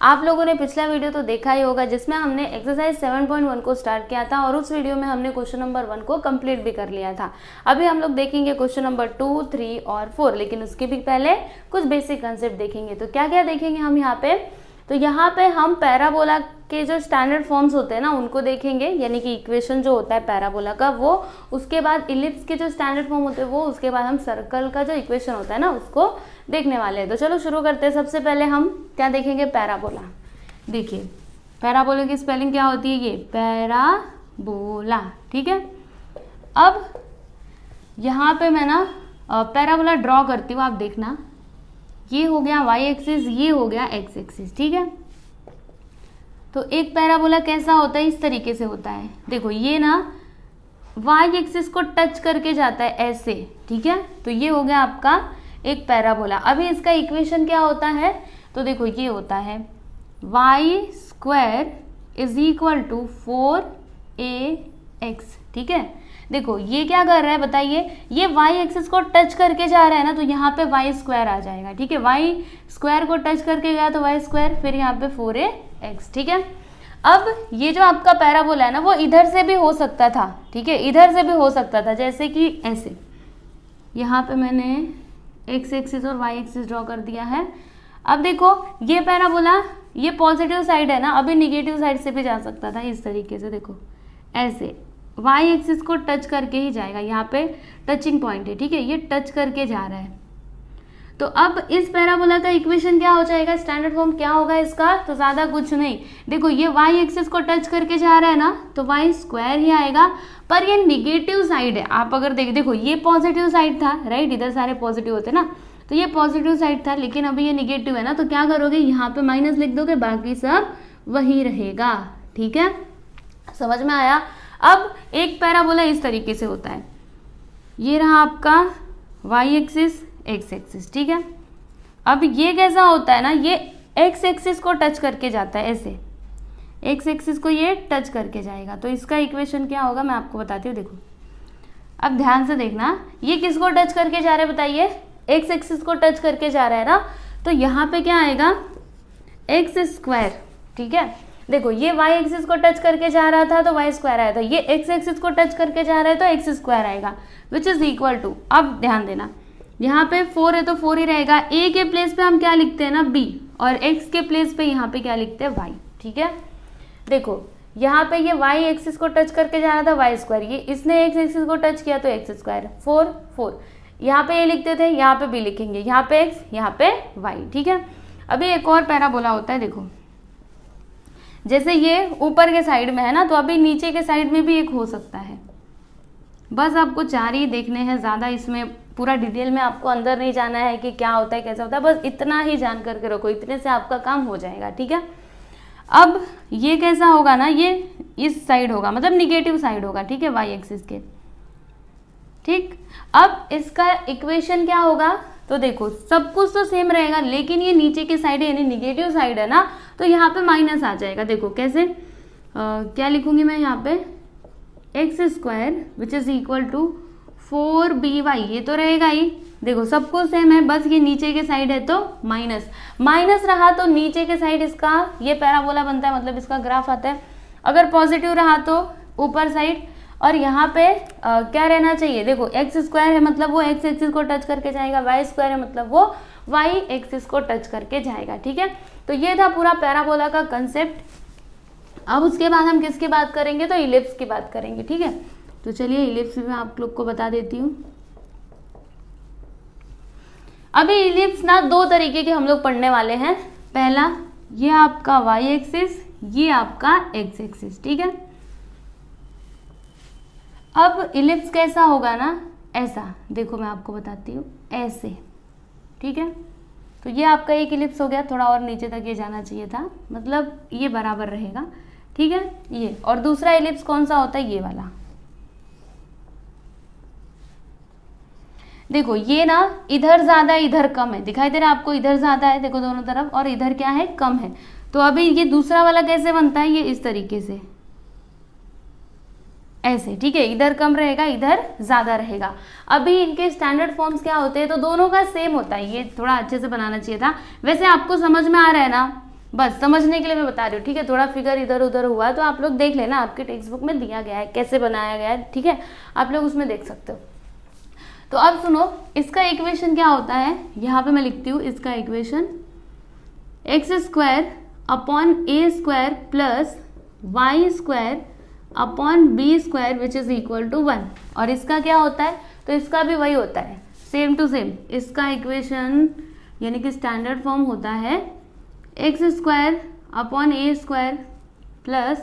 आप लोगों ने पिछला वीडियो तो देखा ही होगा जिसमें हमने एक्सरसाइज 7.1 को स्टार्ट किया था और उस वीडियो में हमने क्वेश्चन नंबर 1 को कंप्लीट भी कर लिया था। अभी हम लोग देखेंगे क्वेश्चन नंबर 2, 3 और 4, लेकिन उसके भी पहले कुछ बेसिक कंसेप्ट देखेंगे। तो क्या क्या देखेंगे हम यहाँ पे, तो यहाँ पे हम पैराबोला के जो स्टैंडर्ड फॉर्म्स होते हैं ना उनको देखेंगे, यानी कि इक्वेशन जो होता है पैराबोला का वो, उसके बाद इलिप्स के जो स्टैंडर्ड फॉर्म होते हैं वो, उसके बाद हम सर्कल का जो इक्वेशन होता है ना उसको देखने वाले हैं। तो चलो शुरू करते हैं। सबसे पहले हम क्या देखेंगे, पैराबोला। देखिए पैराबोला की स्पेलिंग क्या होती है, ये पैराबोला, ठीक है। अब यहाँ पे मैं ना पैराबोला ड्रॉ करती हूँ, आप देखना। ये हो गया y एक्सिस, ये हो गया x एक्सिस, ठीक है। तो एक पैराबोला कैसा होता है, इस तरीके से होता है। देखो ये ना y एक्सिस को टच करके जाता है ऐसे, ठीक है। तो ये हो गया आपका एक पैराबोला। अभी इसका इक्वेशन क्या होता है, तो देखो ये होता है y square is equal to 4ax, ठीक है। देखो ये क्या कर रहा है बताइए, ये y एक्सिस को टच करके जा रहा है ना, तो यहाँ पे y स्क्वायर आ जाएगा, ठीक है। y स्क्वायर को टच करके गया तो y स्क्वायर, फिर यहाँ पे 4ax, ठीक है। अब ये जो आपका पैराबोला है ना वो इधर से भी हो सकता था, ठीक है, इधर से भी हो सकता था, जैसे कि ऐसे। यहाँ पे मैंने x एक्सिस और y एक्सिस ड्रॉ कर दिया है। अब देखो ये पैराबोला, ये पॉजिटिव साइड है ना, अभी निगेटिव साइड से भी जा सकता था इस तरीके से। देखो ऐसे y एक्सिस को टच करके ही जाएगा, यहाँ पे टचिंग पॉइंट है, ठीक है, ये टच करके जा रहा है। तो अब इस पैराबोला का इक्वेशन क्या हो जाएगा, स्टैंडर्ड फॉर्म क्या होगा इसका, तो ज़्यादा कुछ नहीं। देखो ये y एक्सिस को टच करके जा रहा है ना, तो y स्क्वायर ही आएगा, पर ये निगेटिव साइड है। आप अगर देखो ये पॉजिटिव साइड था, राइट, इधर सारे पॉजिटिव होते ना, तो ये पॉजिटिव साइड था, लेकिन अभी ये निगेटिव है ना, तो क्या करोगे, यहाँ पे माइनस लिख दोगे, बाकी सब वही रहेगा, ठीक है, समझ में आया। अब एक पैराबोला इस तरीके से होता है, ये रहा आपका y एक्सिस, x एक्सिस, ठीक है। अब ये कैसा होता है ना, ये x एक्सिस को टच करके जाता है ऐसे, x एक्सिस को ये टच करके जाएगा। तो इसका इक्वेशन क्या होगा मैं आपको बताती हूँ। देखो अब ध्यान से देखना, ये किसको टच करके जा रहा है बताइए, x एक्सिस को टच करके जा रहा है ना, तो यहाँ पे क्या आएगा, x स्क्वायर, ठीक है। देखो ये y एक्सिस को टच करके जा रहा था तो y स्क्वायर आया था, ये x एक्सिस को टच करके जा रहा है तो x स्क्वायर आएगा, विच इज इक्वल टू, अब ध्यान देना, यहाँ पे 4 है तो 4 ही रहेगा, a के प्लेस पे हम क्या लिखते हैं ना b, और x के प्लेस पे यहाँ पे क्या लिखते हैं y, ठीक है। देखो यहाँ पे ये y एक्सिस को टच करके जा रहा था y स्क्वायर, ये इसने x एक्सिस को टच किया तो x स्क्वायर, 4 4, यहाँ पे ये लिखते थे, यहाँ पे b लिखेंगे, यहाँ पे x, यहाँ पे y, ठीक है। अभी एक और पैराबोला होता है, देखो जैसे ये ऊपर के साइड में है ना, तो अभी नीचे के साइड में भी एक हो सकता है। बस आपको 4 ही देखने हैं, ज़्यादा इसमें पूरा डिटेल में आपको अंदर नहीं जाना है कि क्या होता है कैसा होता है, बस इतना ही जान करके रखो, इतने से आपका काम हो जाएगा, ठीक है। अब ये कैसा होगा ना, ये इस साइड होगा, मतलब निगेटिव साइड होगा, ठीक है, y एक्सिस के, ठीक। अब इसका इक्वेशन क्या होगा, तो देखो सब कुछ तो सेम रहेगा, लेकिन ये नीचे की साइड है यानी निगेटिव साइड है ना, तो यहाँ पे माइनस आ जाएगा। देखो कैसे, क्या लिखूंगी मैं यहाँ पे, X square which is equal to 4by, ये तो रहेगा ही। देखो सब कुछ सेम है, बस ये नीचे के साइड है तो माइनस, माइनस रहा तो नीचे के साइड इसका ये पैराबोला बनता है, मतलब इसका ग्राफ आता है। अगर पॉजिटिव रहा तो ऊपर साइड, और यहाँ पे क्या रहना चाहिए, देखो एक्स स्क्वायर है मतलब वो एक्स एक्सिस को टच करके जाएगा, वाई स्क्वायर है मतलब वो वाई एक्सिस को टच करके जाएगा, ठीक है। तो ये था पूरा पैराबोला का कंसेप्ट। अब उसके बाद हम किसकी बात करेंगे, तो इलिप्स की बात करेंगे, ठीक है। तो चलिए इलिप्स भी मैं आप लोग को बता देती हूँ। अभी इलिप्स ना 2 तरीके के हम लोग पढ़ने वाले हैं। पहला ये आपका वाई एक्सिस, ये आपका एक्स एक्सिस, ठीक है। अब इलिप्स कैसा होगा ना, ऐसा, देखो मैं आपको बताती हूँ, ऐसे, ठीक है। तो ये आपका एक इलिप्स हो गया, थोड़ा और नीचे तक ये जाना चाहिए था, मतलब ये बराबर रहेगा, ठीक है, ये। और दूसरा इलिप्स कौन सा होता है, ये वाला। देखो ये ना इधर ज्यादा इधर कम है, दिखाई दे रहा है आपको, इधर ज्यादा है देखो दोनों तरफ, और इधर क्या है, कम है। तो अभी ये दूसरा वाला कैसे बनता है, ये इस तरीके से, ऐसे, ठीक है, इधर कम रहेगा इधर ज्यादा रहेगा। अभी इनके स्टैंडर्ड फॉर्म्स क्या होते हैं, तो दोनों का सेम होता है, ये थोड़ा अच्छे से बनाना चाहिए था। वैसे आपको समझ में आ रहा है ना, बस समझने के लिए मैं बता रही हूँ, ठीक है। थोड़ा फिगर इधर उधर हुआ तो आप लोग देख लेना, आपके टेक्स्ट बुक में दिया गया है कैसे बनाया गया है, ठीक है, आप लोग उसमें देख सकते हो। तो अब सुनो, इसका इक्वेशन क्या होता है, यहाँ पे मैं लिखती हूँ इसका equation X square upon A square plus Y square upon B square which is equal to 1। और इसका क्या होता है, तो इसका भी वही होता है, सेम टू सेम। इसका इक्वेशन यानी कि स्टैंडर्ड फॉर्म होता है x square upon A square plus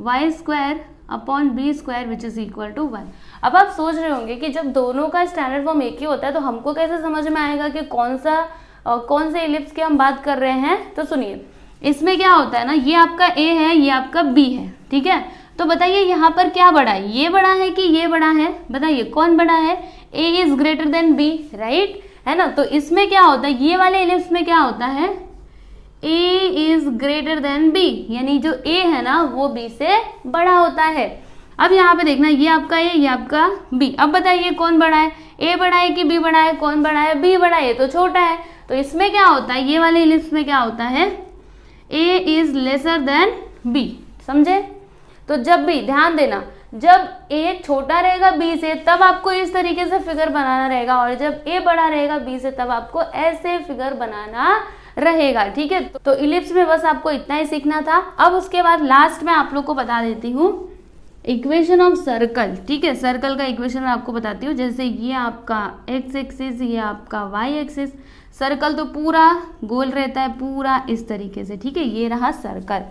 Y square upon B square which is equal to 1। अब आप सोच रहे होंगे कि जब दोनों का स्टैंडर्ड फॉर्म एक ही होता है तो हमको कैसे समझ में आएगा कि कौन से इलिप्स की हम बात कर रहे हैं। तो सुनिए, इसमें क्या होता है ना, ये आपका ए है, ये आपका बी है, ठीक है। तो बताइए यहाँ पर क्या बड़ा है, ये बड़ा है कि ये बड़ा है, बताइए कौन बड़ा है, A is greater than B, right, है ना। तो इसमें क्या होता है, ये वाले इलिप्स में क्या होता है, A is greater than B, यानी जो ए है ना वो बी से बड़ा होता है। अब यहाँ पे देखना, ये आपका ए, ये आपका बी। अब बताइए कौन बड़ा है, ए बड़ा है कि बी बड़ा है, कौन बड़ा है, बी बड़ा है, तो छोटा है। तो इसमें क्या होता है, ये वाले इलिप्स में क्या होता है, A is lesser than B, समझे। तो जब भी ध्यान देना, जब ए छोटा रहेगा बी से तब आपको इस तरीके से फिगर बनाना रहेगा, और जब ए बड़ा रहेगा बी से तब आपको ऐसे फिगर बनाना रहेगा, ठीक है। तो इलिप्स में बस आपको इतना ही सीखना था। अब उसके बाद लास्ट में आप लोग को बता देती हूँ इक्वेशन ऑफ सर्कल, ठीक है। सर्कल का इक्वेशन मैं आपको बताती हूँ। जैसे ये आपका एक्स एक्सिस, ये आपका वाई एक्सिस, सर्कल तो पूरा गोल रहता है, पूरा इस तरीके से, ठीक है, ये रहा सर्कल।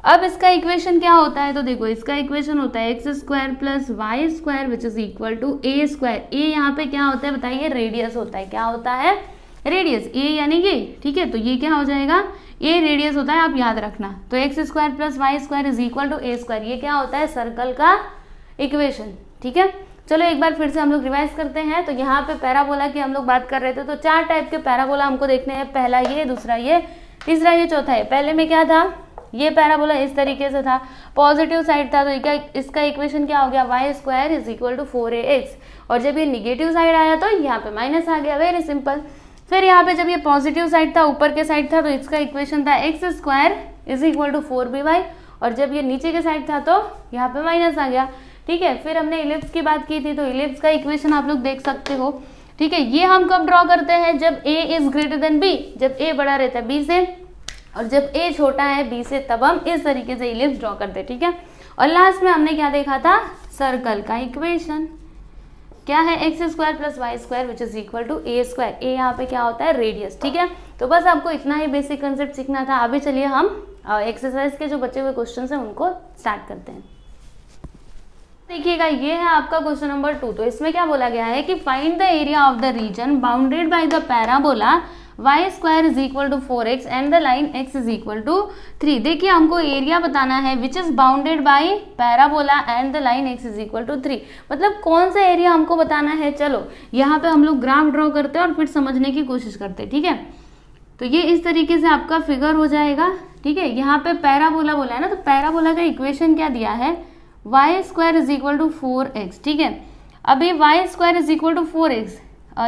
अब इसका इक्वेशन क्या होता है, तो देखो इसका इक्वेशन होता है x square plus Y square which is equal to A square. A यहाँ पे क्या होता है बताइए, रेडियस होता है। क्या होता है, रेडियस, ए यानी ये, ठीक है। तो ये क्या हो जाएगा, ए रेडियस होता है, आप याद रखना। तो x square plus Y square is equal to A square, ये क्या होता है, सर्कल का इक्वेशन, ठीक है। चलो एक बार फिर से हम लोग रिवाइज करते हैं। तो यहाँ पे पैराबोला की हम लोग बात कर रहे थे, तो 4 टाइप के पैराबोला हमको देखने हैं। पहला ये, दूसरा ये, तीसरा ये, चौथा ये। पहले में क्या था, ये पैराबोला इस तरीके से था, पॉजिटिव साइड था, तो इसका इक्वेशन क्या हो गया, y square is equal to 4ax। और जब ये निगेटिव साइड आया तो यहाँ पे माइनस आ गया, वेरी सिंपल। फिर यहाँ पे जब ये पॉजिटिव साइड था, ऊपर के साइड था, तो इसका इक्वेशन था x square is equal to 4by। और जब ये नीचे के साइड था तो यहाँ पे माइनस आ गया, ठीक है। फिर हमने इलिप्स की बात की थी, तो इलिप्स का इक्वेशन आप लोग देख सकते हो, ठीक है। ये हम कब ड्रॉ करते हैं, जब a is greater then b, जब a बड़ा रहता है b से, और जब a छोटा है b से, तब हम इस तरीके से इलिप्स ड्रॉ करते हैं, ठीक है। और लास्ट में हमने क्या देखा था, सर्कल का इक्वेशन क्या है, x square plus Y square which is equal to A square. A यहाँ पे क्या होता है, रेडियस, ठीक है। तो बस आपको इतना ही बेसिक कंसेप्ट सीखना था। अभी चलिए हम एक्सरसाइज के जो बचे हुए क्वेश्चन हैं उनको स्टार्ट करते हैं। देखिएगा, ये है आपका क्वेश्चन नंबर 2। तो इसमें क्या बोला गया है कि find the area of the region bounded by the parabola y square is equal to 4x and the line x is equal to 3। देखिए हमको एरिया बताना है which is bounded by parabola and the line x is equal to 3। मतलब कौन सा area हमको बताना है। चलो यहाँ पे हम लोग ग्राफ ड्रॉ करते हैं और फिर समझने की कोशिश करते हैं, ठीक है। तो ये इस तरीके से आपका फिगर हो जाएगा, ठीक है। यहाँ पे पैराबोला बोला है ना, तो पैराबोला का इक्वेशन क्या दिया है, y square is equal to 4x, ठीक है। अभी y square is equal to 4x,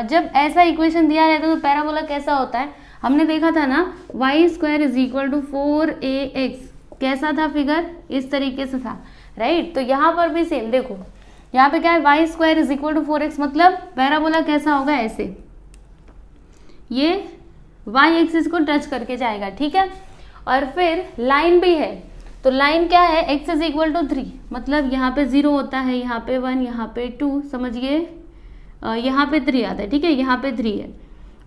जब ऐसा इक्वेशन दिया रहता है तो पैराबोला कैसा होता है, हमने देखा था ना, y square is equal to 4ax, कैसा था फिगर, इस तरीके से था, राइट। तो यहाँ पर भी सेम, देखो यहाँ पे क्या है, y square is equal to 4x, मतलब पैराबोला कैसा होगा, ऐसे, ये वाई एक्सिस को टच करके जाएगा, ठीक है। और फिर लाइन भी है, तो लाइन क्या है, x इज इक्वल टू 3, मतलब यहाँ पे 0 होता है, यहाँ पे 1, यहाँ पे 2, समझिए, यहाँ पे 3 आता है, ठीक है, यहाँ पे 3 है,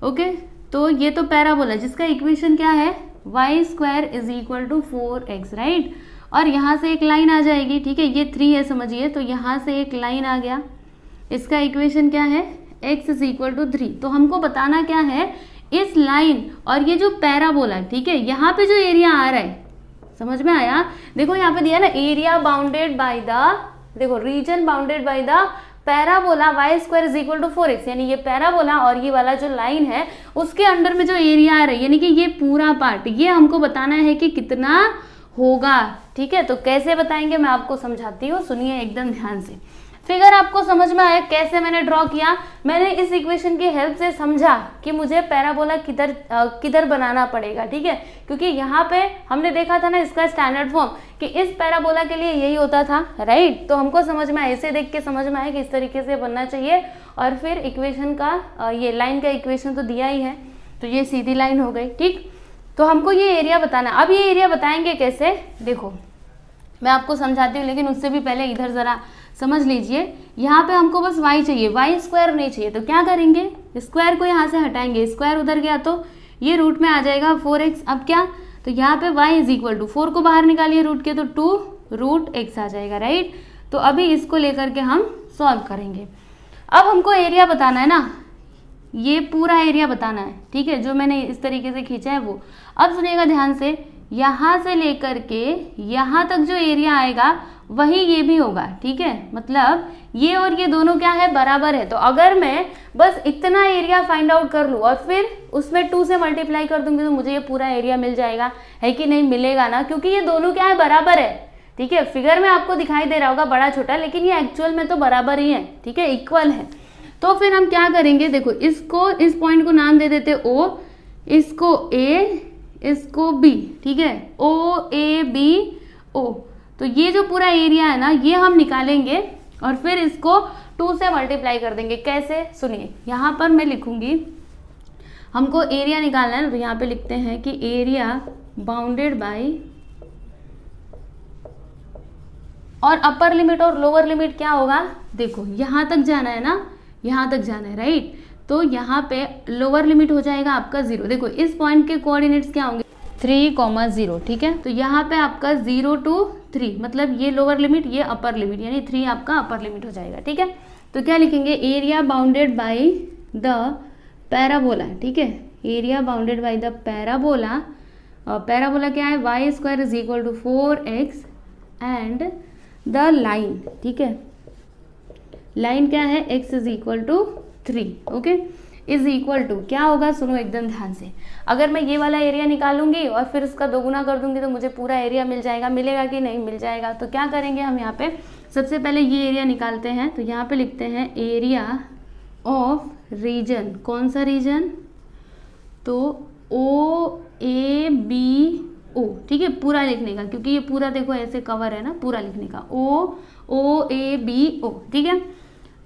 ओके। तो ये तो पैराबोला जिसका इक्वेशन क्या है, y square is equal to 4x, right. और यहाँ से एक लाइन आ जाएगी, ठीक है, ये 3 है समझिए, तो यहाँ से एक लाइन आ गया, इसका इक्वेशन क्या है, x इज इक्वल टू 3। तो हमको बताना क्या है, इस लाइन और ये जो पैराबोला, ठीक है, यहाँ पे जो एरिया आ रहा है, समझ में आया। देखो यहाँ पे दिया ना, एरिया बाउंडेड बाय द, देखो region bounded by the parabola y square is equal to 4x, यानी ये पैराबोला और ये वाला जो लाइन है उसके अंडर में जो एरिया आ रहा है, यानी कि ये पूरा पार्ट, ये हमको बताना है कि कितना होगा, ठीक है। तो कैसे बताएंगे मैं आपको समझाती हूँ, सुनिए एकदम ध्यान से। फिगर आपको समझ में आया कैसे मैंने ड्रॉ किया? मैंने इस इक्वेशन की हेल्प से समझा कि मुझे पैराबोला किधर बनाना पड़ेगा, ठीक है, क्योंकि यहाँ पे हमने देखा था ना इसका स्टैंडर्ड फॉर्म कि इस पैराबोला के लिए यही होता था, राइट। तो हमको समझ में आया, इसे देख के समझ में आया कि इस तरीके से बनना चाहिए। और फिर इक्वेशन का ये लाइन का इक्वेशन तो दिया ही है, तो ये सीधी लाइन हो गई, ठीक। तो हमको ये एरिया बताना। अब ये एरिया बताएंगे कैसे, देखो मैं आपको समझाती हूँ, लेकिन उससे भी पहले इधर जरा समझ लीजिए। यहाँ पे हमको बस y चाहिए, y स्क्वायर नहीं चाहिए। तो क्या करेंगे, स्क्वायर को यहाँ से हटाएंगे, स्क्वायर उधर गया तो ये रूट में आ जाएगा 4x। अब क्या, तो यहाँ पे y इज इक्वल टू 4 को बाहर निकालिए रूट के, तो 2 रूट x आ जाएगा, राइट। तो अभी इसको लेकर के हम सॉल्व करेंगे। अब हमको एरिया बताना है ना, ये पूरा एरिया बताना है, ठीक है, जो मैंने इस तरीके से खींचा है वो। अब सुनिएगा ध्यान से, यहाँ से लेकर के यहाँ तक जो एरिया आएगा वही ये भी होगा, ठीक है। मतलब ये और ये दोनों क्या है, बराबर है। तो अगर मैं बस इतना एरिया फाइंड आउट कर लूँ और फिर उसमें 2 से मल्टीप्लाई कर दूंगी तो मुझे ये पूरा एरिया मिल जाएगा, है कि नहीं? मिलेगा ना, क्योंकि ये दोनों क्या है, बराबर है, ठीक है। फिगर में आपको दिखाई दे रहा होगा बड़ा छोटा, लेकिन ये एक्चुअल में तो बराबर ही है, ठीक है, इक्वल है। तो फिर हम क्या करेंगे, देखो इसको, इस पॉइंट को नाम दे देते O, इसको A, इसको B, ठीक है, OABO। तो ये जो पूरा एरिया है ना, ये हम निकालेंगे और फिर इसको 2 से मल्टीप्लाई कर देंगे। कैसे, सुनिए, यहाँ पर मैं लिखूंगी, हमको एरिया निकालना है, तो यहाँ पे लिखते हैं कि एरिया बाउंडेड बाय, और अपर लिमिट और लोअर लिमिट क्या होगा, देखो यहाँ तक जाना है ना, यहाँ तक जाना है, राइट। तो यहाँ पे लोअर लिमिट हो जाएगा आपका 0। देखो इस पॉइंट के कोऑर्डिनेट्स क्या होंगे, 3, 0, ठीक है। तो यहाँ पे आपका 0 to 3, मतलब ये लोअर लिमिट, ये अपर लिमिट, यानी 3 आपका अपर लिमिट हो जाएगा, ठीक है। तो क्या लिखेंगे, area bounded by the parabola, ठीक है, area bounded by the parabola. Parabola क्या है, y square is equal to 4x and the line, ठीक है, लाइन क्या है, x is equal to 3, okay, is equal to क्या होगा, सुनो एकदम ध्यान से। अगर मैं ये वाला एरिया निकालूंगी और फिर उसका दोगुना कर दूंगी तो मुझे पूरा एरिया मिल जाएगा, मिलेगा कि नहीं, मिल जाएगा। तो क्या करेंगे हम यहाँ पे, सबसे पहले ये एरिया निकालते हैं। तो यहाँ पे लिखते हैं एरिया ऑफ रीजन, कौन सा रीजन, तो OABO, ठीक है, पूरा लिखने का, क्योंकि ये पूरा देखो ऐसे कवर है ना, पूरा लिखने का, OABO, ठीक है।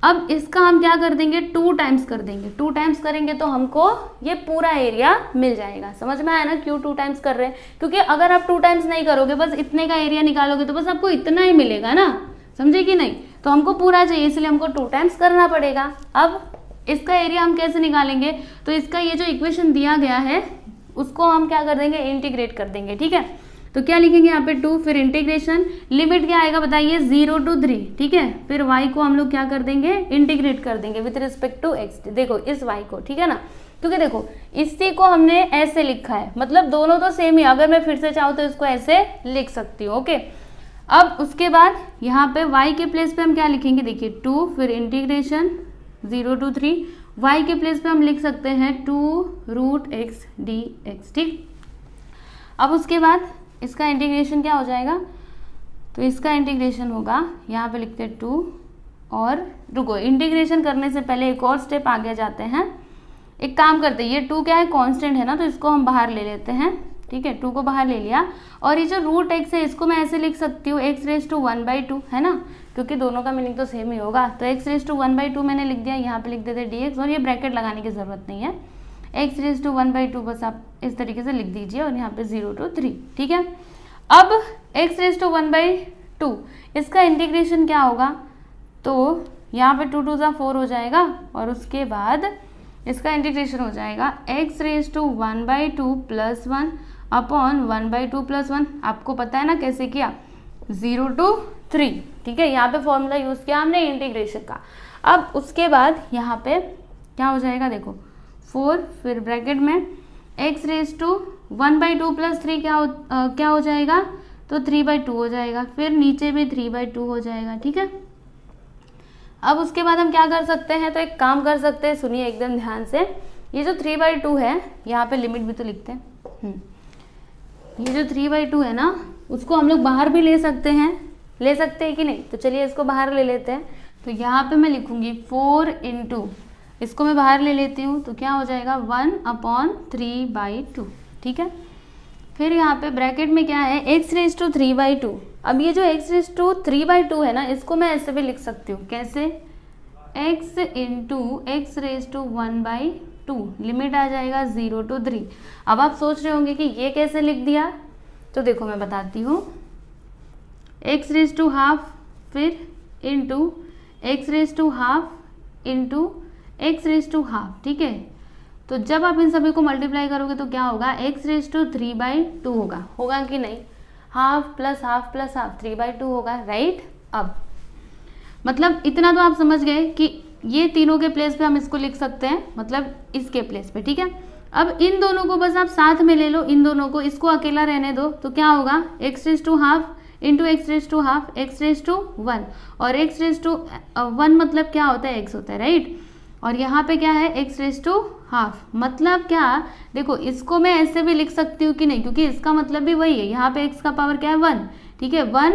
अब इसका हम क्या कर देंगे, 2 टाइम्स कर देंगे। 2 टाइम्स करेंगे तो हमको ये पूरा एरिया मिल जाएगा। समझ में आया ना क्यों 2 टाइम्स कर रहे हैं, क्योंकि अगर आप 2 टाइम्स नहीं करोगे, बस इतने का एरिया निकालोगे तो बस आपको इतना ही मिलेगा ना, समझे कि नहीं। तो हमको पूरा चाहिए, इसलिए हमको 2 टाइम्स करना पड़ेगा। अब इसका एरिया हम कैसे निकालेंगे, तो इसका ये जो इक्वेशन दिया गया है उसको हम क्या कर देंगे, इंटीग्रेट कर देंगे, ठीक है। तो क्या लिखेंगे यहाँ पे 2, फिर इंटीग्रेशन, लिमिट क्या आएगा बताइए, 0 to 3, ठीक है। फिर y को हम लोग क्या कर देंगे, इंटीग्रेट कर देंगे विथ रिस्पेक्ट टू x, देखो इस y को, ठीक है ना, क्योंकि देखो इसी को हमने ऐसे लिखा है, मतलब दोनों तो सेम ही। अगर मैं फिर से चाहूँ तो इसको ऐसे लिख सकती हूँ, ओके। अब उसके बाद यहाँ पे y के प्लेस पे हम क्या लिखेंगे, देखिए 2, फिर इंटीग्रेशन 0 to 3, y के प्लेस पे हम लिख सकते हैं 2 रूट x dx, ठीक। अब उसके बाद इसका इंटीग्रेशन क्या हो जाएगा, तो इसका इंटीग्रेशन होगा, यहाँ पे लिखते हैं 2, और रुको, इंटीग्रेशन करने से पहले एक और स्टेप आगे जाते हैं। एक काम करते हैं, ये 2 क्या है, कांस्टेंट है ना, तो इसको हम बाहर ले लेते हैं, ठीक है, 2 को बाहर ले लिया। और ये जो रूट x है इसको मैं ऐसे लिख सकती हूँ x रेज़ टू 1/2, है ना, क्योंकि दोनों का मीनिंग तो सेम ही होगा। तो x रेज़ टू 1/2 मैंने लिख दिया, यहाँ पे लिख देते dx, और ये ब्रैकेट लगाने की जरूरत नहीं है, x रेज़ टू 1/2 बस आप इस तरीके से लिख दीजिए, और यहाँ पे 0 to 3, ठीक है। अब x रेज़ टू 1/2 इसका इंटीग्रेशन क्या होगा, तो यहाँ पे 2 2 4 हो जाएगा, और उसके बाद इसका इंटीग्रेशन हो जाएगा x रेज़ टू 1/2 + 1 अपॉन 1/2 + 1। आपको पता है ना कैसे किया, 0 to 3, ठीक है, यहाँ पे फॉर्मूला यूज़ किया हमने इंटीग्रेशन का। अब उसके बाद यहाँ पे क्या हो जाएगा, देखो 4, फिर ब्रैकेट में x रेज़ टू 1/2 + 3 क्या हो जाएगा, तो 3/2 हो जाएगा, फिर नीचे भी 3/2 हो जाएगा, ठीक है। अब उसके बाद हम क्या कर सकते हैं, तो एक काम कर सकते हैं, सुनिए एकदम ध्यान से। ये जो 3/2 है, यहाँ पे लिमिट भी तो लिखते हैं, ये जो 3/2 है ना, उसको हम लोग बाहर भी ले सकते हैं, कि नहीं, तो चलिए इसको बाहर ले लेते हैं। तो यहाँ पे मैं लिखूंगी 4 इंटू, इसको मैं बाहर ले लेती हूँ तो क्या हो जाएगा 1/3/2, ठीक है। फिर यहाँ पे ब्रैकेट में क्या है x�3/2। अब ये जो x�3/2 है ना, इसको मैं ऐसे भी लिख सकती हूँ, कैसे, x इंटू x⁻1/2, लिमिट आ जाएगा 0 to 3। अब आप सोच रहे होंगे कि ये कैसे लिख दिया, तो देखो मैं बताती हूँ, x⁻½ फिर इंटू x⁻½ इंटू x⁻², ठीक है। तो जब आप इन सभी को मल्टीप्लाई करोगे तो क्या होगा, x⁻3/2 होगा कि नहीं, half plus half plus half 3/2 होगा, राइट। अब मतलब इतना तो आप समझ गए कि ये तीनों के प्लेस पे हम इसको लिख सकते हैं, मतलब इसके प्लेस पे, ठीक है। अब इन दोनों को बस आप साथ में ले लो, इन दोनों को, इसको अकेला रहने दो, तो क्या होगा x⁻½ इंटू x⁻½ x⁻1, और x⁻1 मतलब क्या होता है, x होता है, राइट। और यहाँ पे क्या है x⁻½ मतलब क्या, देखो इसको मैं ऐसे भी लिख सकती हूँ कि नहीं, क्योंकि इसका मतलब भी वही है, यहाँ पे x का पावर क्या है 1, ठीक है। 1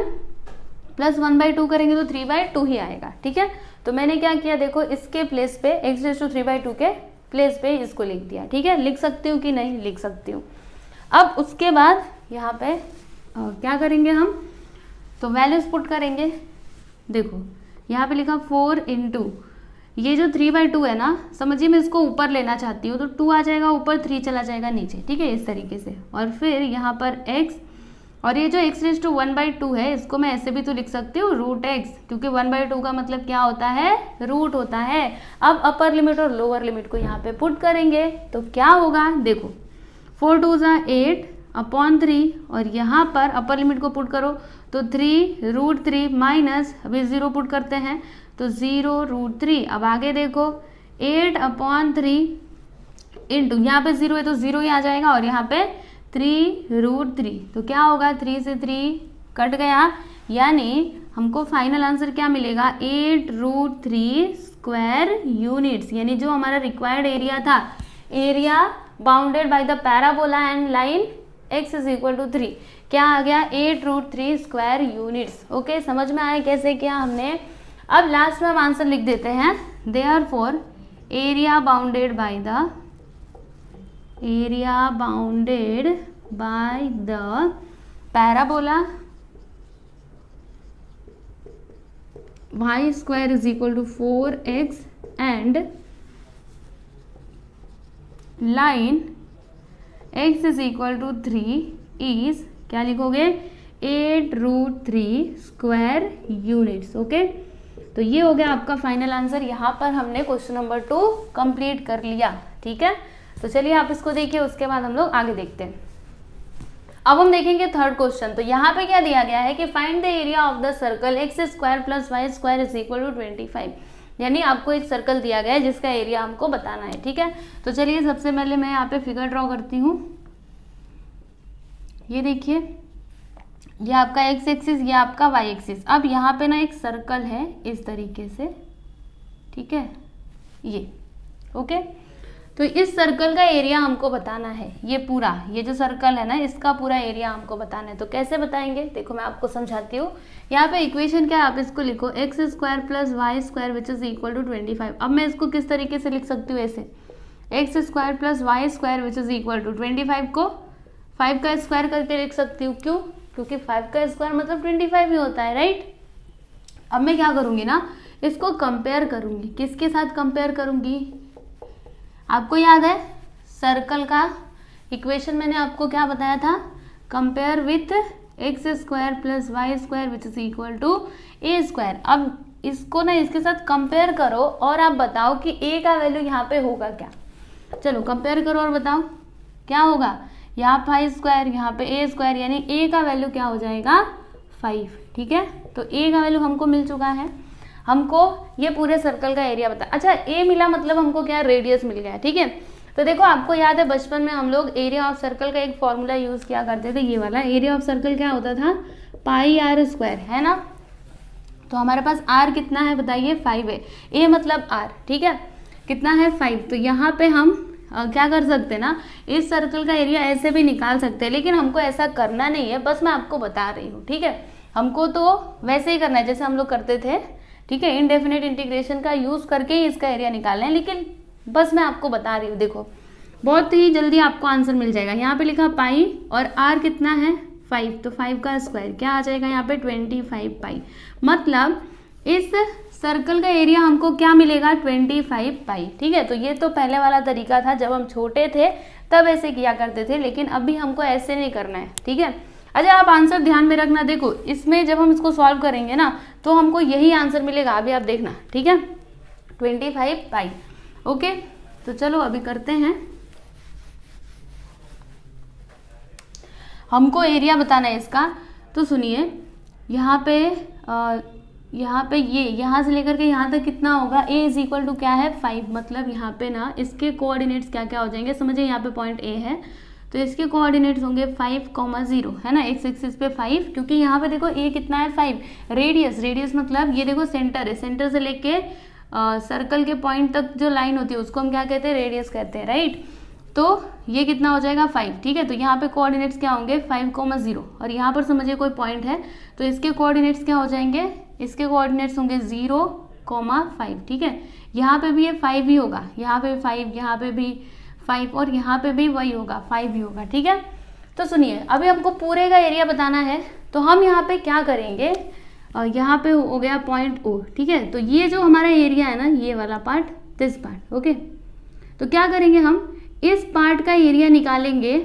+ 1/2 करेंगे तो 3/2 ही आएगा, ठीक है। तो मैंने क्या किया, देखो इसके प्लेस पे x⁻3/2 के प्लेस पे इसको लिख दिया, ठीक है। लिख सकती हूँ कि नहीं, लिख सकती हूँ। अब उसके बाद यहाँ पे क्या करेंगे हम, तो वैल्यूज पुट करेंगे। देखो यहाँ पे लिखा 4 इंटू, ये जो 3/2 है ना, समझिए मैं इसको ऊपर लेना चाहती हूँ, तो 2 आ जाएगा ऊपर, 3 चला जाएगा नीचे, ठीक है, इस तरीके से। और फिर यहाँ पर x, और ये जो x⁻1/2 है, इसको मैं ऐसे भी तो लिख सकती हूँ √x, क्योंकि 1/2 का मतलब क्या होता है, रूट होता है। अब अपर लिमिट और लोअर लिमिट को यहाँ पे पुट करेंगे तो क्या होगा, देखो 4 2 8/3, और यहाँ पर अपर लिमिट को पुट करो तो 3√3 माइनस, अभी 0 पुट करते हैं तो 0√3। अब आगे देखो 8/3 इंटू, यहाँ पे 0 है तो 0 ही आ जाएगा, और यहाँ पे 3√3, तो क्या होगा, 3 से 3 कट गया, यानी हमको फाइनल आंसर क्या मिलेगा, 8√3 स्क्वायर यूनिट्स, यानी जो हमारा रिक्वायर्ड एरिया था, area bounded by the parabola and line x = 3, क्या आ गया, 8√3 स्क्वायर यूनिट्स। ओके, समझ में आया कैसे किया हमने। अब लास्ट में हम आंसर लिख देते हैं, therefore area bounded by the parabola y² = 4x and line x = 3 is, क्या लिखोगे, 8√3 स्क्वायर यूनिट्स। ओके, तो ये हो गया आपका फाइनल आंसर। यहाँ पर हमने क्वेश्चन नंबर 2 कंप्लीट कर लिया, ठीक है। तो चलिए आप इसको देखिए, उसके बाद हम लोग आगे देखते हैं। अब हम देखेंगे थर्ड क्वेश्चन। तो यहाँ पे क्या दिया गया है कि find the area of the circle x² + y² = 25, यानी आपको एक सर्कल दिया गया है जिसका एरिया हमको बताना है, ठीक है। तो चलिए सबसे पहले मैं यहाँ पे फिगर ड्रॉ करती हूँ। ये देखिए, ये आपका x एक्सिस, ये आपका y एक्सिस। अब यहाँ पे ना एक सर्कल है इस तरीके से, ठीक है, ये ओके। तो इस सर्कल का एरिया हमको बताना है, ये पूरा, ये जो सर्कल है ना, इसका पूरा एरिया हमको बताना है। तो कैसे बताएंगे, देखो मैं आपको समझाती हूँ। यहाँ पे इक्वेशन क्या है, आप इसको लिखो x² + y² which is equal to 25। अब मैं इसको किस तरीके से लिख सकती हूँ, ऐसे x² + y² which is equal to 25 को 5 का स्क्वायर करके लिख सकती हूँ। क्यों, क्योंकि 5 का स्क्वायर मतलब 25 ही होता है, राइट। अब मैं क्या करूँगी ना, इसको कंपेयर करूँगी, किसके साथ कंपेयर करूँगी, आपको याद है सर्कल का इक्वेशन मैंने आपको क्या बताया था, compare with x² + y² which is equal to a²। अब इसको ना इसके साथ कंपेयर करो और आप बताओ कि a का वैल्यू यहाँ पे होगा क्या। चलो कंपेयर करो और बताओ क्या होगा, यहाँ 5², यहाँ पे a², यानी a का वैल्यू क्या हो जाएगा 5, ठीक है। तो a का वैल्यू हमको मिल चुका है, हमको ये पूरे सर्कल का एरिया बता। अच्छा, a मिला मतलब हमको क्या, रेडियस मिल गया, ठीक है। तो देखो आपको याद है बचपन में हम लोग एरिया ऑफ सर्कल का एक फॉर्मूला यूज किया करते थे, ये वाला एरिया ऑफ सर्कल क्या होता था, πr², है ना। तो हमारे पास r कितना है बताइए, 5 है, a मतलब r, ठीक है, कितना है 5। तो यहाँ पे हम क्या कर सकते हैं ना, इस सर्कल का एरिया ऐसे भी निकाल सकते हैं, लेकिन हमको ऐसा करना नहीं है, बस मैं आपको बता रही हूँ, ठीक है। हमको तो वैसे ही करना है जैसे हम लोग करते थे, ठीक है, इनडेफिनेट इंटीग्रेशन का यूज करके ही इसका एरिया निकालना है, लेकिन बस मैं आपको बता रही हूँ, देखो बहुत ही जल्दी आपको आंसर मिल जाएगा। यहाँ पे लिखा पाई और आर कितना है 5, तो 5 का स्क्वायर क्या आ जाएगा यहाँ पे 25 पाई, मतलब इस सर्कल का एरिया हमको क्या मिलेगा 25 पाई। ठीक है, तो ये तो पहले वाला तरीका था, जब हम छोटे थे तब ऐसे किया करते थे, लेकिन अभी हमको ऐसे नहीं करना है। ठीक है, अच्छा आप आंसर ध्यान में रखना, देखो इसमें जब हम इसको सॉल्व करेंगे ना तो हमको यही आंसर मिलेगा, अभी आप देखना। ठीक है, 25 पाई। ओके, तो चलो अभी करते हैं, हमको एरिया बताना है इसका। तो सुनिए यहाँ पे ये यहाँ से लेकर के यहाँ तक कितना होगा, a इज इक्वल टू क्या है 5, मतलब यहाँ पे ना इसके कोऑर्डिनेट्स क्या क्या हो जाएंगे, समझिए यहाँ पे पॉइंट a है तो इसके कोऑर्डिनेट्स होंगे 5,0 है ना, x एक्सिस पे 5, क्योंकि यहाँ पे देखो a कितना है 5, रेडियस मतलब ये देखो सेंटर है, सेंटर से लेके सर्कल के पॉइंट तक जो लाइन होती है उसको हम क्या कहते हैं, रेडियस कहते हैं, राइट। तो ये कितना हो जाएगा 5। ठीक है, तो यहाँ पे कोऑर्डिनेट्स क्या होंगे 5,0 और यहाँ पर समझिए कोई पॉइंट है तो इसके कोऑर्डिनेट्स क्या हो जाएंगे, इसके कोऑर्डिनेट्स होंगे 0,5। ठीक है, यहाँ पे भी ये 5 ही होगा, यहाँ पे 5, यहाँ पे भी 5 और यहाँ पे भी वही होगा 5 ही होगा। ठीक है, तो सुनिए अभी हमको पूरे का एरिया बताना है, तो हम यहाँ पे क्या करेंगे, यहाँ पे हो गया पॉइंट O। ठीक है, तो ये जो हमारा एरिया है ना, ये वाला पार्ट, दिस पार्ट, ओके, तो क्या करेंगे हम इस पार्ट का एरिया निकालेंगे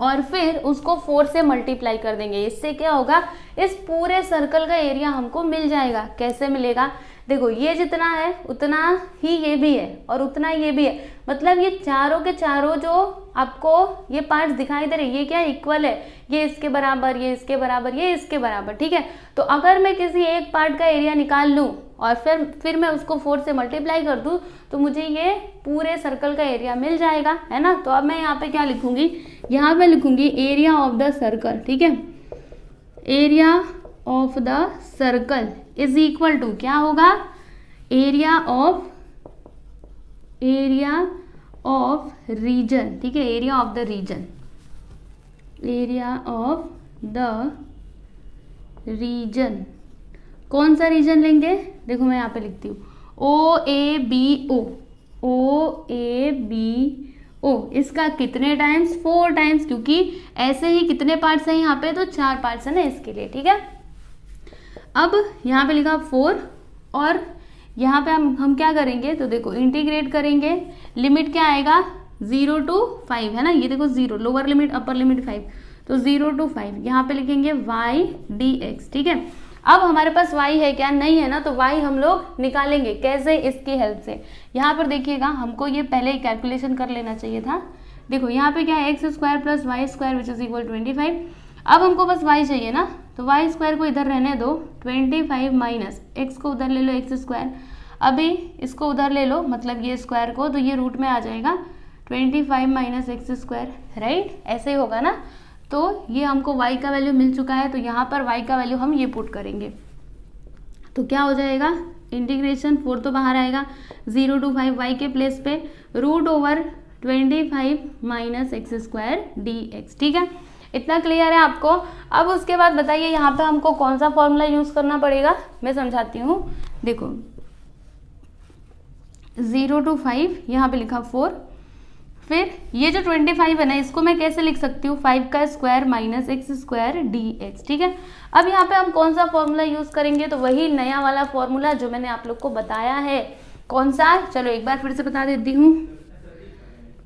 और फिर उसको 4 से मल्टीप्लाई कर देंगे। इससे क्या होगा, इस पूरे सर्कल का एरिया हमको मिल जाएगा। कैसे मिलेगा, देखो ये जितना है उतना ही ये भी है और उतना ये भी है, मतलब ये चारों के चारों जो आपको ये पार्ट्स दिखाई दे रहे हैं ये क्या इक्वल है, ये इसके बराबर, ये इसके बराबर, ये इसके बराबर। ठीक है, तो अगर मैं किसी एक पार्ट का एरिया निकाल लूँ और फिर मैं उसको 4 से मल्टीप्लाई कर दूँ तो मुझे ये पूरे सर्कल का एरिया मिल जाएगा, है ना। तो अब मैं यहाँ पे क्या लिखूंगी, यहाँ पे लिखूंगी एरिया ऑफ द सर्कल। ठीक है, area of the circle is equal to क्या होगा, एरिया ऑफ रीजन। ठीक है, area of the region, area of the region, कौन सा रीजन लेंगे, देखो मैं यहाँ पे लिखती हूँ OABO, इसका कितने टाइम्स, 4 टाइम्स, क्योंकि ऐसे ही कितने पार्ट्स हैं यहाँ पे, तो 4 पार्ट्स है ना इसके लिए। ठीक है, अब यहाँ पे लिखा 4 और यहाँ पे हम क्या करेंगे, तो देखो इंटीग्रेट करेंगे, लिमिट क्या आएगा 0 to 5 है ना, ये देखो 0, लोअर लिमिट अपर लिमिट 5, तो 0 to 5 यहाँ पे लिखेंगे y dx। ठीक है, अब हमारे पास y है क्या, नहीं है ना, तो y हम लोग निकालेंगे कैसे, इसकी हेल्प से। यहाँ पर देखिएगा हमको ये पहले ही कैलकुलेशन कर लेना चाहिए था। देखो यहाँ पे क्या है x square plus Y square which is equal 25। अब हमको बस y चाहिए ना, तो वाई स्क्वायर को इधर रहने दो, 25 माइनस x को उधर ले लो x स्क्वायर, अभी इसको उधर ले लो मतलब ये स्क्वायर को, तो ये रूट में आ जाएगा 25 माइनस एक्स स्क्वायर, राइट, ऐसे ही होगा ना। तो ये हमको y का वैल्यू मिल चुका है, तो यहाँ पर y का वैल्यू हम ये पुट करेंगे, तो क्या हो जाएगा इंटीग्रेशन 4 तो बाहर आएगा, 0 to 5 y के प्लेस पे root over 25 minus x square dx। ठीक है, इतना क्लियर है आपको। अब उसके बाद बताइए यहाँ पे हमको कौन सा फॉर्मूला यूज करना पड़ेगा, मैं समझाती हूँ। देखो 0 to 5 यहाँ पे लिखा 4, फिर ये जो 25 है ना इसको मैं कैसे लिख सकती हूँ, 5 का square minus x square dx। ठीक है, अब यहाँ पे हम कौन सा फॉर्मूला यूज करेंगे, तो वही नया वाला फॉर्मूला जो मैंने आप लोग को बताया है। कौन सा, चलो एक बार फिर से बता देती हूँ।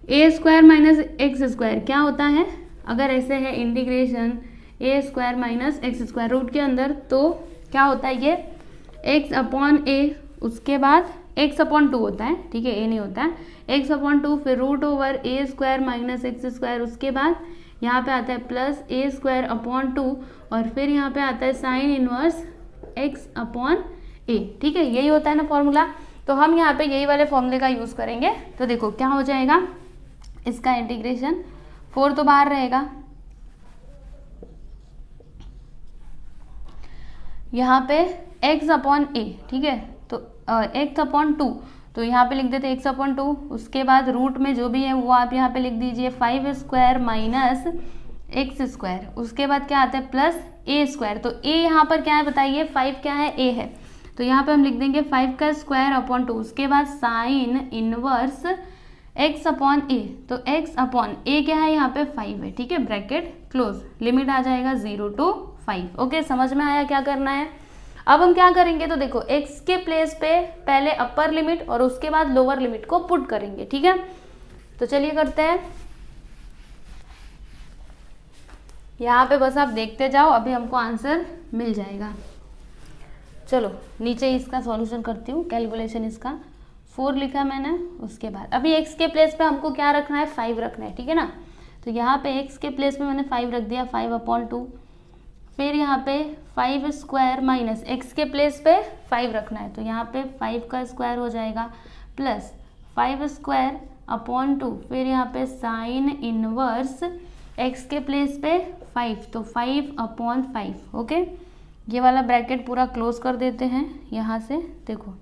a square minus x square क्या होता है, अगर ऐसे है integration a square minus x square root के अंदर, तो क्या होता है ये x अपॉन a, उसके बाद x अपॉन 2 होता है। ठीक है, a नहीं होता है, x अपॉन 2, फिर root over a square minus x square, उसके बाद यहाँ पे आता है प्लस a स्क्वायर अपॉन 2 और फिर यहाँ पे आता है sine inverse x upon a। ठीक है, यही होता है ना फॉर्मूला, तो हम यहाँ पे यही वाले फॉर्मूले का यूज़ करेंगे। तो देखो क्या हो जाएगा, इसका इंटीग्रेशन 4 तो बाहर रहेगा, यहाँ पे x अपॉन a। ठीक है, तो x अपॉन 2, तो यहाँ पे लिख देते x अपॉन 2, उसके बाद रूट में जो भी है वो आप यहाँ पे लिख दीजिए 5 स्क्वायर माइनस एक्स स्क्वायर, उसके बाद क्या आता है प्लस a स्क्वायर। तो a यहाँ पर क्या है बताइए, 5 क्या है, a है, तो यहाँ पे हम लिख देंगे 5 का स्क्वायर अपॉन 2, उसके बाद साइन इनवर्स x अपॉन ए, तो x अपॉन ए क्या है यहाँ पे 5 है, ठीक है, ब्रैकेट क्लोज, लिमिट आ जाएगा 0 to 5। ओके, समझ में आया क्या करना है। अब हम क्या करेंगे, तो देखो x के प्लेस पे पहले अपर लिमिट और उसके बाद लोअर लिमिट को पुट करेंगे, ठीक है। तो चलिए करते हैं, यहाँ पे बस आप देखते जाओ, अभी हमको आंसर मिल जाएगा। चलो नीचे इसका सॉल्यूशन करती हूँ, कैलकुलेशन इसका 4 लिखा मैंने, उसके बाद अभी x के प्लेस पे हमको क्या रखना है, 5 रखना है, ठीक है ना। तो यहाँ पे x के प्लेस पे मैंने 5 रख दिया, 5 अपॉन 2, फिर यहाँ पे 5 स्क्वायर माइनस x के प्लेस पे 5 रखना है, तो यहाँ पे 5 का स्क्वायर हो जाएगा प्लस 5 स्क्वायर अपॉन 2, फिर यहाँ पे साइन इनवर्स x के प्लेस पे 5, तो 5 अपॉन 5। ओके, ये वाला ब्रैकेट पूरा क्लोज कर देते हैं यहाँ से, देखो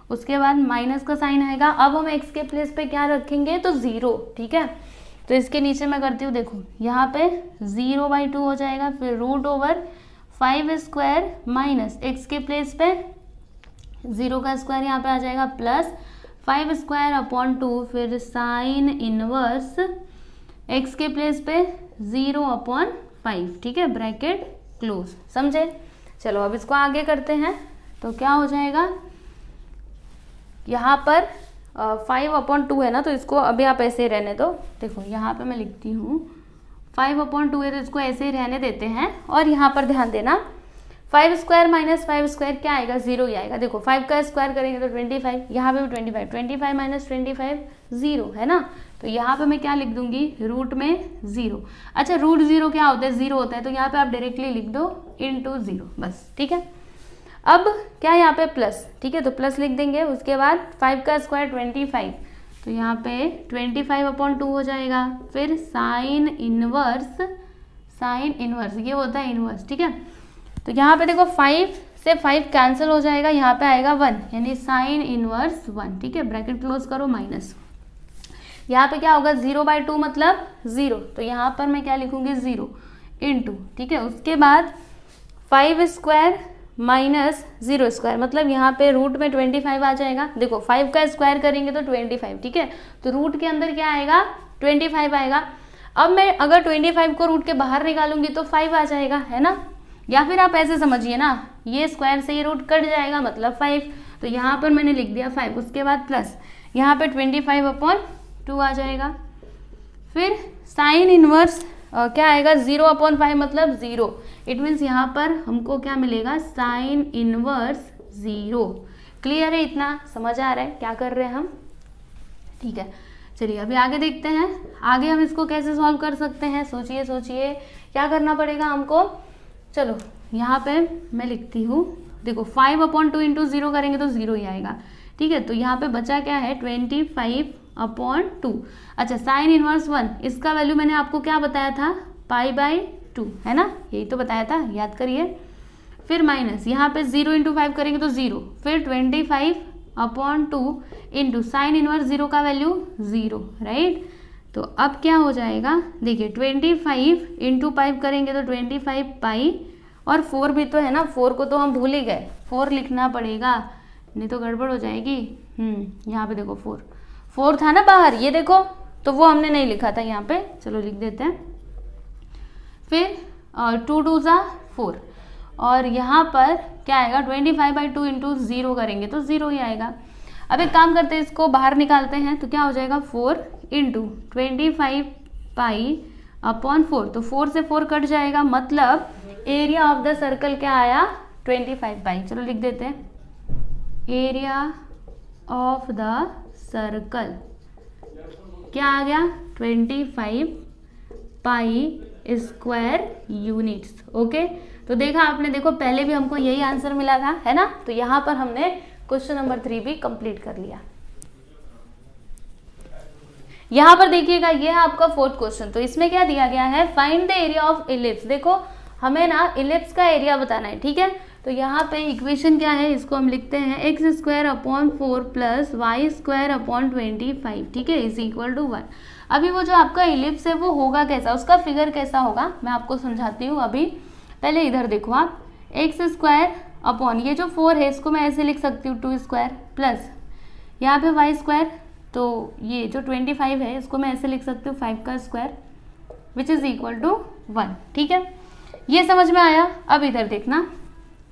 उसके बाद माइनस का साइन आएगा। अब हम x के प्लेस पे क्या रखेंगे, तो 0, ठीक है। तो इसके नीचे मैं करती हूँ, देखो यहाँ पे 0/2 हो जाएगा, फिर root over 5 square minus x के प्लेस पे 0 का स्क्वायर यहाँ पे आ जाएगा प्लस 5 स्क्वायर अपॉन 2, फिर साइन इनवर्स x के प्लेस पे 0 अपॉन 5, ठीक है, ब्रैकेट क्लोज, समझे। चलो अब इसको आगे करते हैं, तो क्या हो जाएगा, यहाँ पर 5 अपॉन 2 है ना, तो इसको अभी आप ऐसे ही रहने दो। देखो यहाँ पे मैं लिखती हूँ 5 अपॉन 2 है, तो इसको ऐसे ही रहने देते हैं। और यहाँ पर ध्यान देना, 5 स्क्वायर माइनस 5 स्क्वायर क्या आएगा, 0 ही आएगा। देखो 5 का स्क्वायर करेंगे तो 25, यहाँ पे भी 25 माइनस 25 0 है ना, तो यहाँ पे मैं क्या लिख दूंगी, रूट में 0। अच्छा, रूट 0 क्या होता है, 0 होता है, तो यहाँ पे आप डायरेक्टली लिख दो इनटू 0 बस, ठीक है। अब क्या यहाँ पे प्लस, ठीक है, तो प्लस लिख देंगे। उसके बाद 5 का स्क्वायर 25, तो यहाँ पे 25 अपॉन 2 हो जाएगा, फिर साइन इनवर्स ये होता है इनवर्स, ठीक है। तो यहाँ पे देखो 5 से 5 कैंसिल हो जाएगा, यहाँ पे आएगा 1, यानी साइन इनवर्स 1, ठीक है, ब्रैकेट क्लोज करो माइनस। यहाँ पे क्या होगा, 0/2 मतलब 0, तो यहाँ पर मैं क्या लिखूंगी 0 इंटू, ठीक है। उसके बाद 5 स्क्वायर माइनस 0 स्क्वायर, मतलब यहाँ पे रूट में 25 आ जाएगा। देखो 5 का स्क्वायर करेंगे तो 25, ठीक है, तो रूट के अंदर क्या आएगा, 25 आएगा। अब मैं अगर 25 को रूट के बाहर निकालूंगी तो 5 आ जाएगा, है ना। या फिर आप ऐसे समझिए ना, ये स्क्वायर से ये रूट कट जाएगा मतलब 5, तो यहाँ पर मैंने लिख दिया 5। उसके बाद प्लस यहाँ पे 25 अपॉन 2 आ जाएगा, फिर साइन इनवर्स क्या आएगा, 0 अपॉन 5 मतलब 0, इट मीन्स यहाँ पर हमको क्या मिलेगा, साइन इनवर्स 0। क्लियर है, इतना समझ आ रहा है क्या कर रहे हैं हम, ठीक है। चलिए अभी आगे देखते हैं, आगे हम इसको कैसे सॉल्व कर सकते हैं। सोचिए क्या करना पड़ेगा हमको। चलो यहाँ पे मैं लिखती हूँ, देखो 5 अपॉन 2 इंटू 0 करेंगे तो 0 ही आएगा, ठीक है। तो यहाँ पे बचा क्या है, 25 अपॉन 2। अच्छा, साइन इनवर्स 1, इसका वैल्यू मैंने आपको क्या बताया था, π/2, है ना, यही तो बताया था, याद करिए। फिर माइनस यहाँ पे 0 इंटू 5 करेंगे तो 0, फिर 25 अपॉन 2 इंटू साइन इनवर्स 0 का वैल्यू 0, राइट। तो अब क्या हो जाएगा, देखिए 25 इंटू 5 करेंगे तो 25 पाई, और 4 भी तो है ना, 4 को तो हम भूल ही गए, 4 लिखना पड़ेगा, नहीं तो गड़बड़ हो जाएगी। यहाँ पे देखो 4 था ना बाहर, ये देखो, तो वो हमने नहीं लिखा था यहाँ पे, चलो लिख देते हैं। फिर 2 2 ज़ा 4, और यहाँ पर क्या आएगा, 25/2 इंटू 0 करेंगे तो 0 ही आएगा। अब एक काम करते हैं, इसको बाहर निकालते हैं, तो क्या हो जाएगा, 4 इंटू 25 पाई अपॉन 4, तो 4 से 4 कट जाएगा, मतलब एरिया ऑफ द सर्कल क्या आया, 25 पाई। चलो लिख देते हैं, एरिया ऑफ द सर्कल क्या आ गया, 25 पाई स्क्वायर यूनिट्स। ओके, तो देखा आपने, देखो पहले भी हमको यही आंसर मिला था, है ना। तो यहाँ पर हमने क्वेश्चन नंबर 3 भी कंप्लीट कर लिया। यहाँ पर देखिएगा, ये है आपका 4th क्वेश्चन। तो इसमें क्या दिया गया है, find the area of ellipse. देखो हमें ना इलिप्स का एरिया बताना है, ठीक है। तो यहाँ पे इक्वेशन क्या है, इसको हम लिखते हैं x² upon 4 plus y² upon 25, ठीक है, इज इक्वल टू 1। अभी वो जो आपका इलिप्स है वो होगा कैसा, उसका फिगर कैसा होगा, मैं आपको समझाती हूँ। अभी पहले इधर देखो आप, x² अपॉन ये जो 4 है इसको मैं ऐसे लिख सकती हूँ 2 स्क्वायर प्लस यहाँ पे y स्क्वायर, तो ये जो 25 है इसको मैं ऐसे लिख सकती हूँ 5 का square which is equal to 1। ठीक है, ये समझ में आया। अब इधर देखना,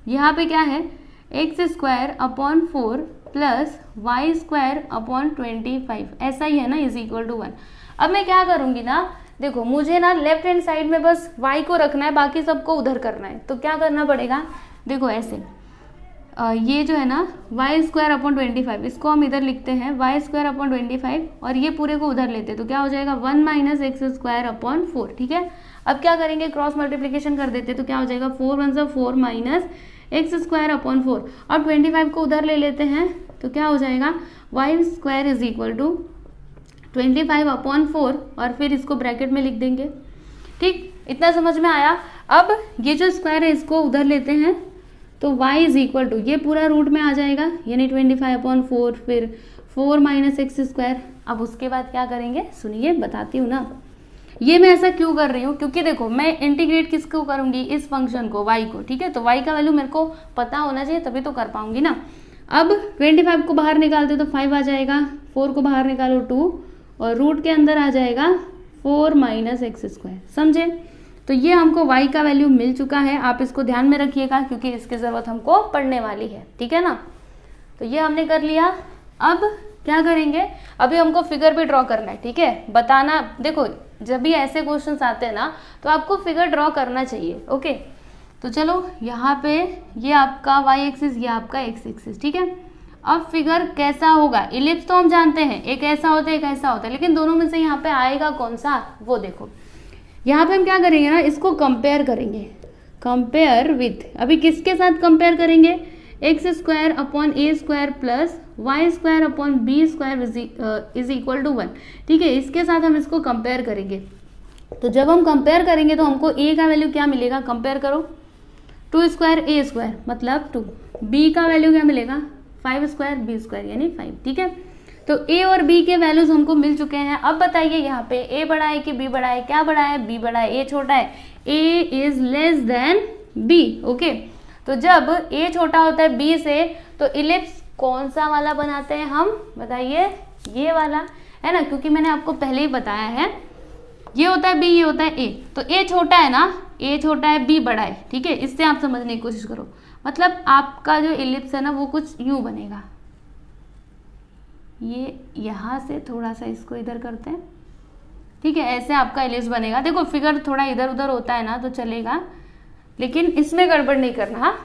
यहाँ पे क्या है x square upon 4 plus Y square upon 25, ऐसा ही है ना, इज इक्वल टू 1। अब मैं क्या करूँगी ना, देखो मुझे ना लेफ्ट हैंड साइड में बस y को रखना है, बाकी सबको उधर करना है। तो क्या करना पड़ेगा, देखो ऐसे ये जो है ना वाई स्क्वायर अपॉन 25, इसको हम इधर लिखते हैं वाई स्क्वायर अपॉन 25 और ये पूरे को उधर लेते हैं, तो क्या हो जाएगा 1 माइनस एक्स स्क्वायर अपॉन 4। ठीक है, अब क्या करेंगे, क्रॉस मल्टीप्लिकेशन कर देते हैं, तो क्या हो जाएगा 4 1 सा 4 माइनस एक्स स्क्वायर अपॉन 4 और 25 को उधर ले लेते हैं, तो क्या हो जाएगा y square is equal to 25 upon 4 और फिर इसको ब्रैकेट में लिख देंगे। ठीक, इतना समझ में आया। अब ये जो स्क्वायर है इसको उधर लेते हैं, तो y इज इक्वल टू ये पूरा रूट में आ जाएगा, यानी 25 अपॉन 4 फिर 4 माइनस एक्स स्क्वायर। अब उसके बाद क्या करेंगे, सुनिए बताती हूँ ना। ये मैं ऐसा क्यों कर रही हूँ, क्योंकि देखो मैं इंटीग्रेट किसको करूँगी, इस फंक्शन को y को। ठीक है, तो y का वैल्यू मेरे को पता होना चाहिए तभी तो कर पाऊंगी ना। अब 25 को बाहर निकालते तो 5 आ जाएगा, 4 को बाहर निकालो 2 और रूट के अंदर आ जाएगा 4 माइनस एक्स स्क्वायर। समझे, तो ये हमको y का वैल्यू मिल चुका है। आप इसको ध्यान में रखिएगा क्योंकि इसकी ज़रूरत हमको पढ़ने वाली है। ठीक है ना, तो ये हमने कर लिया। अब क्या करेंगे, अभी हमको फिगर भी ड्रॉ करना है। ठीक है, बताना, देखो जब भी ऐसे क्वेश्चंस आते हैं ना तो आपको फिगर ड्रॉ करना चाहिए। ओके, तो चलो यहाँ पे ये आपका y एक्सिस, ये आपका x एक्सिस। ठीक है, अब फिगर कैसा होगा, इलिप्स तो हम जानते हैं, एक ऐसा होता है एक ऐसा होता है, लेकिन दोनों में से यहाँ पे आएगा कौन सा, वो देखो। यहाँ पे हम क्या करेंगे ना, इसको कंपेयर करेंगे, कंपेयर विथ, अभी किसके साथ कंपेयर करेंगे, x square upon A square plus Y square upon B square is equal to 1। ठीक है, इसके साथ हम इसको कंपेयर करेंगे। तो जब हम कंपेयर करेंगे तो हमको ए का वैल्यू क्या मिलेगा, कंपेयर करो 2 स्क्वायर ए स्क्वायर मतलब 2, बी का वैल्यू क्या मिलेगा 5 स्क्वायर बी स्क्वायर यानी 5। ठीक है, तो a और b के वैल्यूज हमको मिल चुके हैं। अब बताइए यहाँ पे a बड़ा है कि b बड़ा है, क्या बड़ा है, b बड़ा है, a छोटा है, a is less than b। Okay, तो जब a छोटा होता है b से तो इलिप्स कौन सा वाला बनाते हैं हम, बताइए, ये वाला है ना, क्योंकि मैंने आपको पहले ही बताया है ये होता है b, ये होता है a, तो a छोटा है ना, a छोटा है b बड़ा है। ठीक है, इससे आप समझने की कोशिश करो, मतलब आपका जो इलिप्स है ना वो कुछ यूं बनेगा, ये यहाँ से थोड़ा सा इसको इधर करते हैं। ठीक है, ऐसे आपका इलिप्स बनेगा। देखो फिगर थोड़ा इधर उधर होता है ना तो चलेगा, लेकिन इसमें गड़बड़ नहीं करना। हाँ,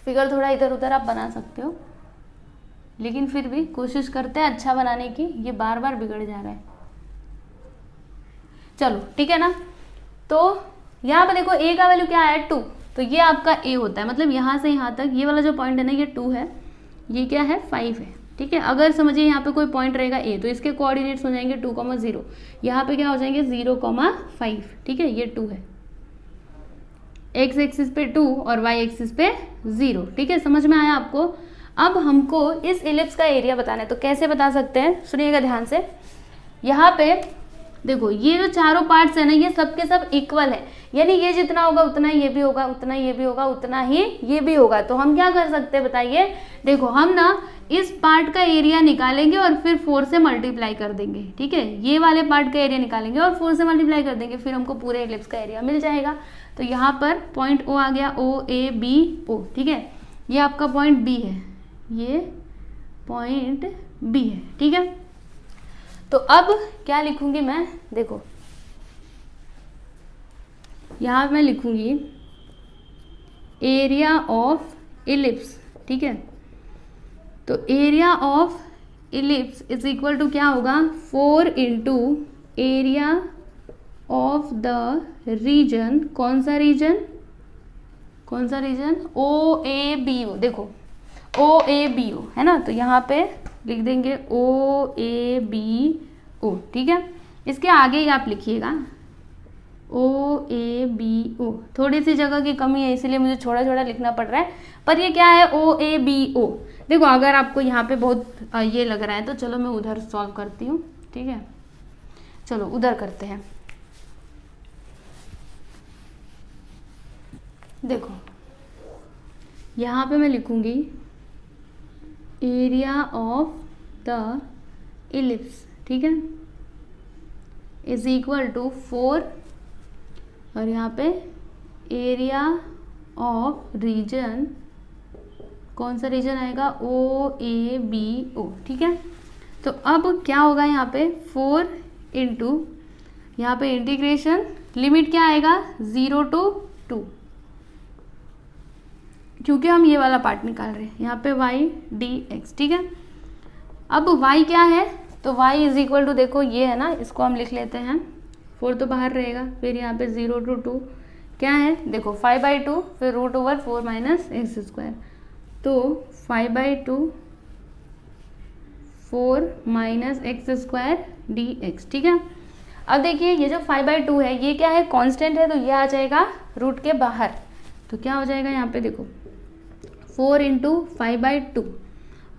फिगर थोड़ा इधर उधर आप बना सकते हो, लेकिन फिर भी कोशिश करते हैं अच्छा बनाने की, ये बार बार बिगड़ जा रहा है। चलो ठीक है ना, तो यहाँ पे देखो a का वैल्यू क्या है 2, तो ये आपका a होता है, मतलब यहाँ से यहाँ तक ये वाला जो पॉइंट है ना ये 2 है, ये क्या है 5 है। ठीक है, अगर समझिए यहाँ पे कोई पॉइंट रहेगा a तो इसके कोऑर्डिनेट्स हो जाएंगे 2, 0, यहाँ पे क्या हो जाएंगे 0, 5। ठीक है, ये 2 है, x एक्सिस पे 2 और y एक्सिस पे 0। ठीक है, समझ में आया आपको। अब हमको इस इलिप्स का एरिया बताना है, तो कैसे बता सकते हैं, सुनिएगा ध्यान से। यहाँ पे देखो ये जो चारों पार्ट्स है ना ये सब के सब इक्वल है, यानी ये जितना होगा उतना ये भी होगा, उतना ये भी होगा, उतना ही ये भी होगा। तो हम क्या कर सकते हैं बताइए, देखो हम ना इस पार्ट का एरिया निकालेंगे और फिर 4 से मल्टीप्लाई कर देंगे। ठीक है, ये वाले पार्ट का एरिया निकालेंगे और 4 से मल्टीप्लाई कर देंगे, फिर हमको पूरे इलिप्स का एरिया मिल जाएगा। तो यहाँ पर पॉइंट O आ गया, OABO। ठीक है, ये आपका पॉइंट B है, ये पॉइंट B है। ठीक है, तो अब क्या लिखूंगी मैं, देखो यहाँ मैं लिखूंगी एरिया ऑफ इलिप्स। ठीक है, तो area of ellipse is equal to क्या होगा 4 into area of the region, कौन सा रीजन, कौन सा रीजन, OABO। देखो OABO है ना, तो यहाँ पे लिख देंगे OABO। ठीक है, इसके आगे ही आप लिखिएगा OABO। थोड़ी सी जगह की कमी है इसलिए मुझे छोटा छोटा लिखना पड़ रहा है, पर ये क्या है OABO। देखो अगर आपको यहाँ पे बहुत ये लग रहा है तो चलो मैं उधर सॉल्व करती हूँ। ठीक है, चलो उधर करते हैं। देखो यहाँ पे मैं लिखूंगी एरिया ऑफ द इलिप्स, ठीक है, इज इक्वल टू 4 और यहाँ पे एरिया ऑफ रीजन, कौन सा रीजन आएगा, ओ ए बी ओ, ठीक है। तो अब क्या होगा यहाँ पे 4 इंटू, यहाँ पे इंटीग्रेशन, लिमिट क्या आएगा 0 to 2, क्योंकि हम ये वाला पार्ट निकाल रहे हैं, यहाँ पे y dx, ठीक है। अब y क्या है, तो y इज इक्वल टू, देखो ये है ना, इसको हम लिख लेते हैं, 4 तो बाहर रहेगा, फिर यहाँ पे 0 to 2 क्या है, देखो 5/2, फिर root over 4 minus x square, तो 5/2 4 माइनस एक्स स्क्वायर dx, ठीक है। अब देखिए ये जो 5/2 है ये क्या है, कांस्टेंट है, तो ये आ जाएगा रूट के बाहर, तो क्या हो जाएगा यहाँ पे देखो 4 इंटू 5/2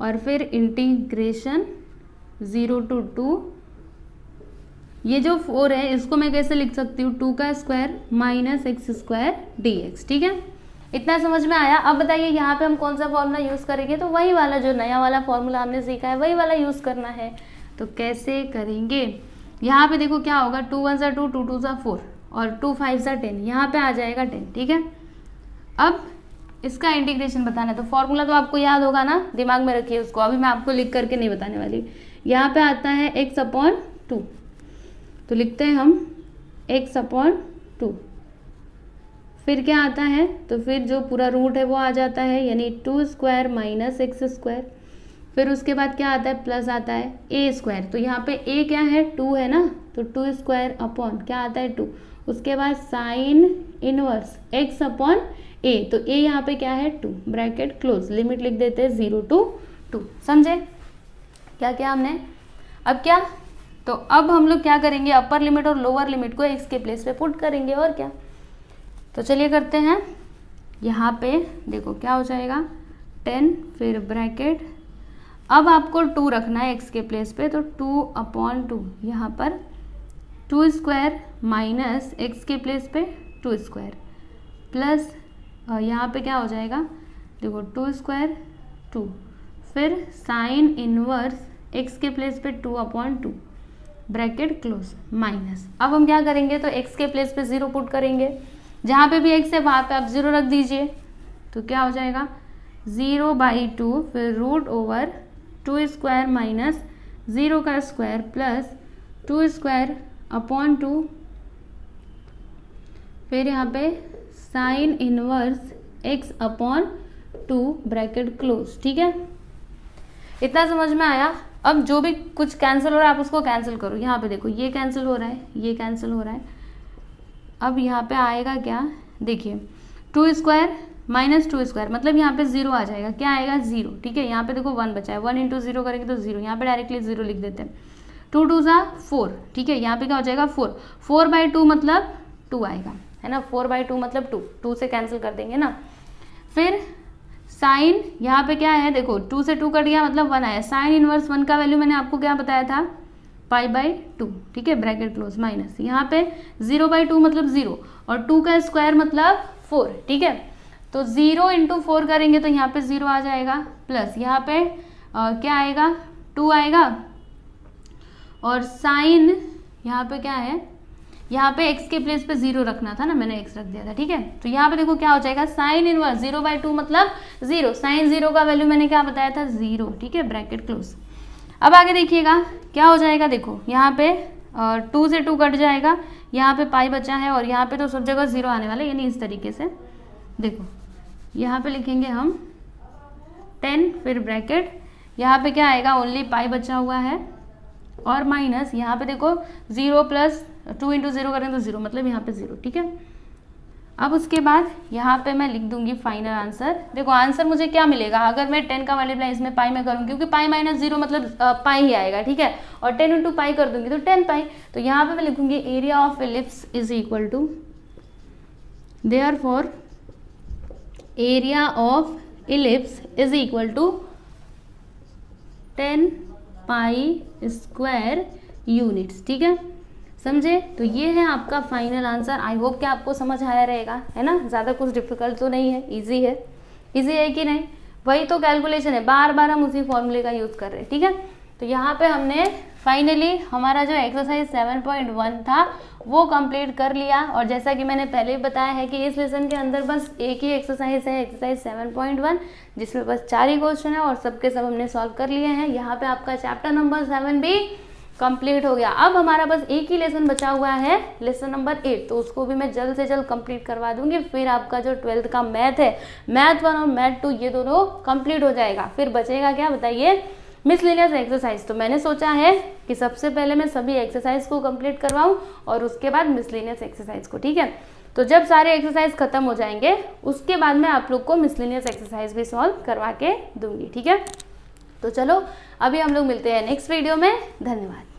और फिर इंटीग्रेशन 0 to 2, ये जो 4 है इसको मैं कैसे लिख सकती हूँ, 2 का square minus x square dx, ठीक है। इतना समझ में आया। अब बताइए यहाँ पे हम कौन सा फॉर्मूला यूज़ करेंगे, तो वही वाला जो नया वाला फॉर्मूला हमने सीखा है वही वाला यूज़ करना है। तो कैसे करेंगे, यहाँ पे देखो क्या होगा, 2 1 2, 2 2 4 और 2 5 10, यहाँ पे आ जाएगा 10, ठीक है। अब इसका इंटीग्रेशन बताना है, तो फॉर्मूला तो आपको याद होगा ना, दिमाग में रखिए उसको, अभी मैं आपको लिख करके नहीं बताने वाली। यहाँ पे आता है x/2, तो लिखते हैं हम x/2, फिर क्या आता है, तो फिर जो पूरा रूट है वो आ जाता है, यानी 2 स्क्वायर माइनस एक्स स्क्वायर, फिर उसके बाद क्या आता है, प्लस आता है a स्क्वायर, तो यहाँ पे a क्या है 2 है ना, तो 2 स्क्वायर अपॉन क्या आता है 2, उसके बाद साइन इनवर्स x/a, तो a यहाँ पे क्या है 2, ब्रैकेट क्लोज, लिमिट लिख देते हैं 0 to 2, समझे क्या क्या हमने। अब क्या, तो अब हम लोग क्या करेंगे, अपर लिमिट और लोअर लिमिट को x के प्लेस पे पुट करेंगे, और क्या, तो चलिए करते हैं। यहाँ पे देखो क्या हो जाएगा 10, फिर ब्रैकेट, अब आपको 2 रखना है x के प्लेस पे, तो 2/2, यहाँ पर 2 स्क्वायर माइनस एक्स के प्लेस पे 2 स्क्वायर, प्लस यहाँ पे क्या हो जाएगा, देखो 2 स्क्वायर 2, फिर साइन इनवर्स x के प्लेस पे 2/2, ब्रैकेट क्लोज, माइनस। अब हम क्या करेंगे, तो x के प्लेस पे 0 पुट करेंगे, जहाँ पे भी x है वहाँ पे आप 0 रख दीजिए, तो क्या हो जाएगा 0/2, फिर रूट ओवर 2 स्क्वायर माइनस 0 का स्क्वायर प्लस 2 स्क्वायर अपॉन 2, फिर यहाँ पे sine inverse x/2, bracket close, ठीक है। इतना समझ में आया। अब जो भी कुछ कैंसिल हो रहा है आप उसको कैंसिल करो, यहाँ पे देखो ये कैंसिल हो रहा है, ये कैंसिल हो रहा है। अब यहाँ पे आएगा क्या, देखिए 2 स्क्वायर माइनस 2 स्क्वायर, मतलब यहाँ पे 0 आ जाएगा, क्या आएगा 0, ठीक है। यहाँ पे देखो 1 बचा है, 1 इंटू 0 करेंगे तो 0, यहाँ पे डायरेक्टली 0 लिख देते हैं। 2 2 4, ठीक है, यहाँ पे क्या हो जाएगा 4, 4/2 मतलब 2 आएगा, है ना, 4/2 मतलब 2, 2 से कैंसिल कर देंगे ना। फिर साइन, यहाँ पे क्या है, देखो 2 से 2 कट गया मतलब 1 आया, साइन इनवर्स 1 का वैल्यू मैंने आपको क्या बताया था, π/2, ठीक है, ब्रैकेट क्लोज, माइनस, यहाँ पे 0/2 मतलब 0 और 2 का स्क्वायर मतलब 4, ठीक है। तो 0 इंटू 4 करेंगे तो यहाँ पे 0 आ जाएगा, प्लस यहाँ पे क्या आएगा 2 आएगा, और साइन यहाँ पे क्या है, यहाँ पे x के प्लेस पे 0 रखना था ना, मैंने x रख दिया था, ठीक है। तो यहाँ पे देखो क्या हो जाएगा, साइन इनवर्स 0/2 मतलब 0, साइन 0 का वैल्यू मैंने क्या बताया था 0, ठीक है, ब्रैकेट क्लोज। अब आगे देखिएगा क्या हो जाएगा, देखो यहाँ पे 2 से 2 कट जाएगा, यहाँ पे पाई बचा है और यहाँ पे तो सब जगह 0 आने वाला है, यानी इस तरीके से देखो यहाँ पे लिखेंगे हम 10, फिर ब्रैकेट, यहाँ पे क्या आएगा, ओनली पाई बचा हुआ है, और माइनस यहाँ पे देखो 0 प्लस 2 इंटू 0 करें तो 0, मतलब यहाँ पे 0, ठीक है। अब उसके बाद यहाँ पे मैं लिख दूंगी फाइनल आंसर। देखो आंसर मुझे क्या मिलेगा, अगर मैं 10 का मल्टीप्लाई इसमें पाई में करूँ, क्योंकि पाई माइनस 0 मतलब पाई ही आएगा, ठीक है, और 10 इंटू पाई कर दूंगी तो 10 पाई। तो यहाँ पे मैं लिखूंगी area of ellipse is equal to, therefore area of ellipse is equal to 10 pi square units, ठीक है, समझे। तो ये है आपका फाइनल आंसर। आई होप कि आपको समझ आया रहेगा, है ना, ज़्यादा कुछ डिफिकल्ट तो नहीं है, इजी है। इजी है कि नहीं? वही तो कैलकुलेशन है, बार बार हम उसी फॉर्मूले का यूज़ कर रहे हैं, ठीक है। तो यहाँ पे हमने फाइनली हमारा जो एक्सरसाइज 7.1 था वो कंप्लीट कर लिया। और जैसा कि मैंने पहले ही बताया है कि इस लेसन के अंदर बस एक ही एक्सरसाइज है, एक्सरसाइज 7.1, जिसमें बस 4 ही क्वेश्चन है और सबके सब हमने सॉल्व कर लिए हैं। यहाँ पे आपका चैप्टर नंबर 7 भी कंप्लीट हो गया। अब हमारा बस एक ही लेसन बचा हुआ है, लेसन नंबर 8, तो उसको भी मैं जल्द से जल्द कंप्लीट करवा दूंगी। फिर आपका जो 12th का मैथ है, मैथ 1 और मैथ 2 ये दोनों कंप्लीट हो जाएगा। फिर बचेगा क्या बताइए? Miscellaneous exercise. तो मैंने सोचा है कि सबसे पहले मैं सभी एक्सरसाइज को कंप्लीट करवाऊं और उसके बाद मिसलेनियस एक्सरसाइज को, ठीक है। तो जब सारे एक्सरसाइज खत्म हो जाएंगे उसके बाद मैं आप लोग को मिसलेनियस एक्सरसाइज भी सॉल्व करवा के दूंगी, ठीक है। तो चलो अभी हम लोग मिलते हैं नेक्स्ट वीडियो में। धन्यवाद।